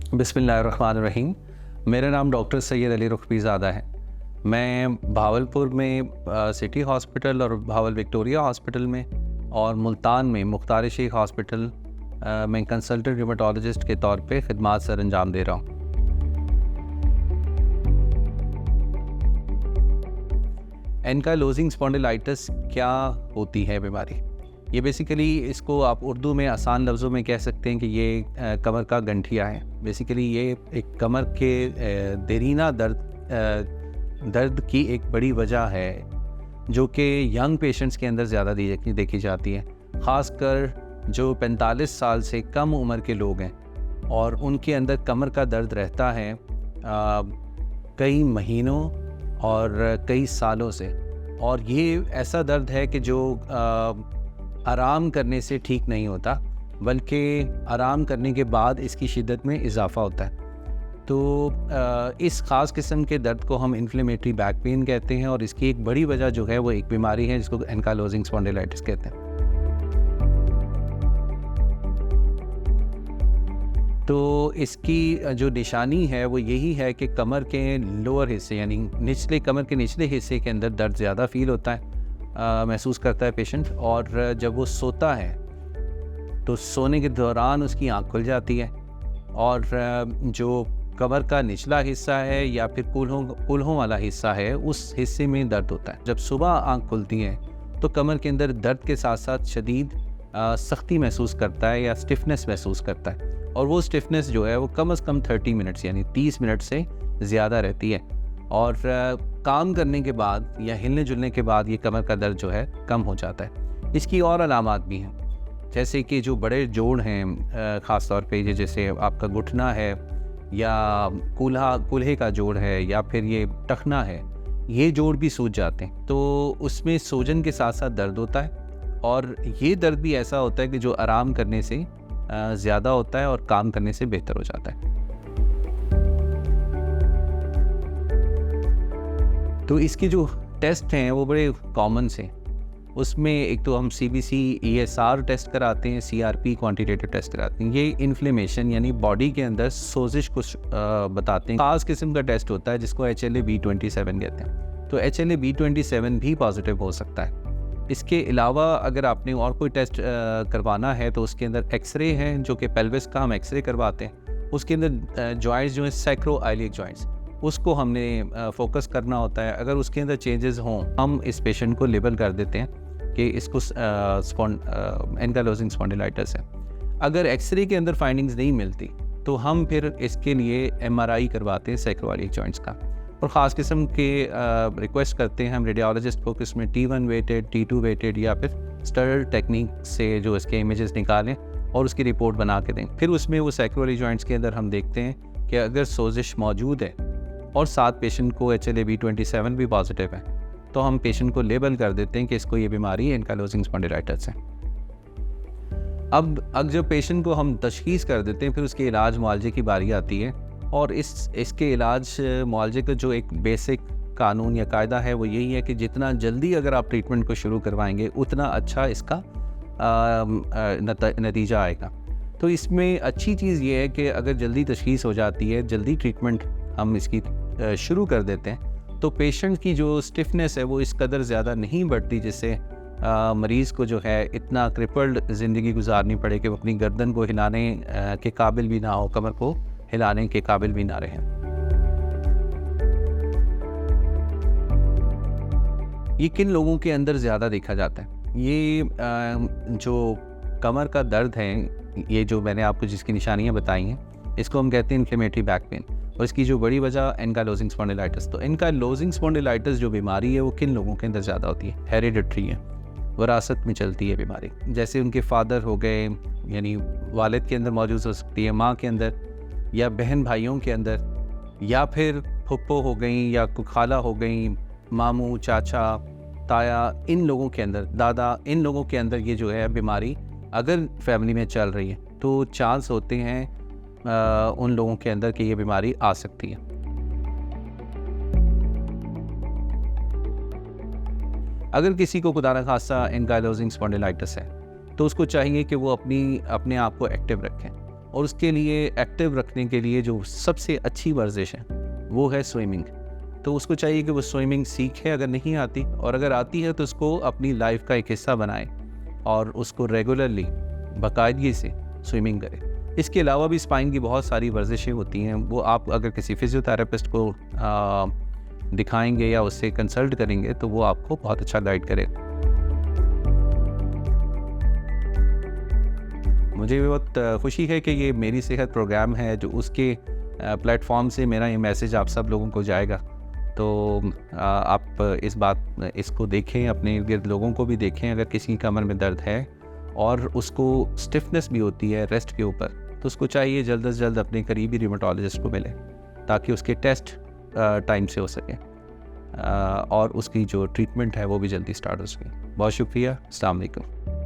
बिस्मिल्लाहिर्रहमानिर्रहीम। मेरा नाम डॉक्टर सैयद अली रुखबीज़ादा है। मैं भावलपुर में सिटी हॉस्पिटल और भावल विक्टोरिया हॉस्पिटल में और मुल्तान में मुख्तार शेख हॉस्पिटल में कंसल्टेंट रिमेटोलॉजिस्ट के तौर पे खिदमात सर अंजाम दे रहा हूँ। एनकाइलोजिंग स्पॉन्डिलाइटिस क्या होती है बीमारी? ये बेसिकली इसको आप उर्दू में आसान लफ्ज़ों में कह सकते हैं कि ये कमर का गंठिया है। बेसिकली ये एक कमर के देरीना दर्द की एक बड़ी वजह है जो कि यंग पेशेंट्स के अंदर ज़्यादा देखी जाती है, ख़ासकर जो 45 साल से कम उम्र के लोग हैं और उनके अंदर कमर का दर्द रहता है कई महीनों और कई सालों से। और ये ऐसा दर्द है कि जो आराम करने से ठीक नहीं होता, बल्कि आराम करने के बाद इसकी शिद्दत में इजाफ़ा होता है। तो इस ख़ास किस्म के दर्द को हम इन्फ्लेमेटरी बैक पेन कहते हैं और इसकी एक बड़ी वजह जो है वो एक बीमारी है जिसको एनकाइलोजिंग स्पॉन्डिलाइटिस कहते हैं। तो इसकी जो निशानी है वो यही है कि कमर के लोअर हिस्से यानी कमर के निचले हिस्से के अंदर दर्द ज़्यादा फील होता है, महसूस करता है पेशेंट। और जब वो सोता है तो सोने के दौरान उसकी आँख खुल जाती है और जो कमर का निचला हिस्सा है या फिर कूल्हों वाला हिस्सा है उस हिस्से में दर्द होता है। जब सुबह आँख खुलती है तो कमर के अंदर दर्द के साथ साथ शदीद सख्ती महसूस करता है या स्टिफनेस महसूस करता है और वो स्टिफनेस जो है वो कम से कम 30 मिनट्स यानी 30 मिनट से ज़्यादा रहती है। और काम करने के बाद या हिलने जुलने के बाद ये कमर का दर्द जो है कम हो जाता है। इसकी और अलामात भी हैं, जैसे कि जो बड़े जोड़ हैं, ख़ास तौर पे ये जैसे आपका घुटना है या कूल्हे का जोड़ है या फिर ये टखना है, ये जोड़ भी सूज जाते हैं। तो उसमें सूजन के साथ साथ दर्द होता है और ये दर्द भी ऐसा होता है कि जो आराम करने से ज़्यादा होता है और काम करने से बेहतर हो जाता है। तो इसके जो टेस्ट हैं वो बड़े कॉमन से, उसमें एक तो हम CBC ESR टेस्ट कराते हैं, CRP क्वांटिटेटिव टेस्ट कराते हैं। ये इन्फ्लेमेशन यानी बॉडी के अंदर सोजिश कुछ बताते हैं। खास किस्म का टेस्ट होता है जिसको HLA-B27 कहते हैं। तो HLA-B27 भी पॉजिटिव हो सकता है। इसके अलावा अगर आपने और कोई टेस्ट करवाना है तो उसके अंदर एक्सरे हैं, जो कि पेल्विस का हम एक्सरे करवाते हैं। उसके अंदर जॉइंट्स जो है सैक्रोइलिक जॉइंट्स, उसको हमने फोकस करना होता है। अगर उसके अंदर चेंजेस हों हम इस पेशेंट को लेबल कर देते हैं कि इसको एनकाइलोजिंग स्पॉन्डिलाइटिस है। अगर एक्सरे के अंदर फाइंडिंग्स नहीं मिलती तो हम फिर इसके लिए MRI करवाते हैं सैक्रोइलिक जॉइंट्स का और ख़ास किस्म के रिक्वेस्ट करते हैं हम रेडियोलॉजिस्ट को कि इसमें T1 वेटेड, T2 वेटेड या फिर स्टरल टेक्निक से जो इसके इमेजेस निकालें और उसकी रिपोर्ट बना के दें। फिर उसमें वो सैक्रोइलिक जॉइंट्स के अंदर हम देखते हैं कि अगर सोजिश मौजूद है और साथ पेशेंट को HLA-B27 भी पॉजिटिव है तो हम पेशेंट को लेबल कर देते हैं कि इसको ये बीमारी एनकाइलोजिंग स्पॉन्डिलाइटिस है। अब जब पेशेंट को हम तशख़ीस कर देते हैं फिर उसके इलाज मुआलजे की बारी आती है और इसके इलाज मुआलजे का जो एक बेसिक कानून या कायदा है वो यही है कि जितना जल्दी अगर आप ट्रीटमेंट को शुरू करवाएंगे उतना अच्छा इसका नतीजा आएगा। तो इसमें अच्छी चीज़ ये है कि अगर जल्दी तशख़ीस हो जाती है, जल्दी ट्रीटमेंट हम इसकी शुरू कर देते हैं तो पेशेंट की जो स्टिफनेस है वो इस कदर ज़्यादा नहीं बढ़ती जिससे मरीज़ को जो है इतना क्रिपल्ड ज़िंदगी गुजारनी पड़े कि वो अपनी गर्दन को हिलाने के काबिल भी ना हो, कमर को हिलाने के काबिल भी ना रहे। ये किन लोगों के अंदर ज़्यादा देखा जाता है? ये जो कमर का दर्द है, ये जो मैंने आपको जिसकी निशानियाँ बताई हैं, इसको हम कहते हैं इन्फ्लेमेटरी बैक पेन और इसकी जो बड़ी वजह एनकाइलोजिंग स्पॉन्डिलाइटिस। तो एनकाइलोजिंग स्पॉन्डिलाइटिस जो बीमारी है वो किन लोगों के अंदर ज़्यादा होती है? हेरिडिटरी है, वरासत में चलती है बीमारी। जैसे उनके फादर हो गए यानी वालिद के अंदर मौजूद हो सकती है, माँ के अंदर या बहन भाइयों के अंदर या फिर फुप्पो हो गई या खाला हो गई, मामू, चाचा, ताया, इन लोगों के अंदर, दादा, इन लोगों के अंदर ये जो है बीमारी अगर फैमिली में चल रही है तो चांस होते हैं उन लोगों के अंदर कि ये बीमारी आ सकती है। अगर किसी को खुदा न खास्ता एनकाइलोजिंग स्पॉन्डिलाइटिस है तो उसको चाहिए कि वो अपने आप को एक्टिव रखें और उसके लिए एक्टिव रखने के लिए जो सबसे अच्छी वर्जिश है वो है स्विमिंग। तो उसको चाहिए कि वो स्विमिंग सीखे, अगर नहीं आती, और अगर आती है तो उसको अपनी लाइफ का एक हिस्सा बनाए और उसको रेगुलरली बाकायदगी से स्विमिंग करे। इसके अलावा भी स्पाइन की बहुत सारी वर्जिशें होती हैं, वो आप अगर किसी फिजियोथेरेपिस्ट को दिखाएंगे या उससे कंसल्ट करेंगे तो वो आपको बहुत अच्छा गाइड करेगा। मुझे भी बहुत खुशी है कि ये मेरी सेहत प्रोग्राम है, जो उसके प्लेटफॉर्म से मेरा ये मैसेज आप सब लोगों को जाएगा। तो आप इसको देखें, अपने इर्द गिर्द लोगों को भी देखें। अगर किसी की कमर में दर्द है और उसको स्टिफनेस भी होती है रेस्ट के ऊपर, तो उसको चाहिए जल्द से जल्द अपने करीबी रिमेटोलॉजिस्ट को मिले ताकि उसके टेस्ट टाइम से हो सके और उसकी जो ट्रीटमेंट है वो भी जल्दी स्टार्ट हो सके। बहुत शुक्रिया। अस्सलाम वालेकुम।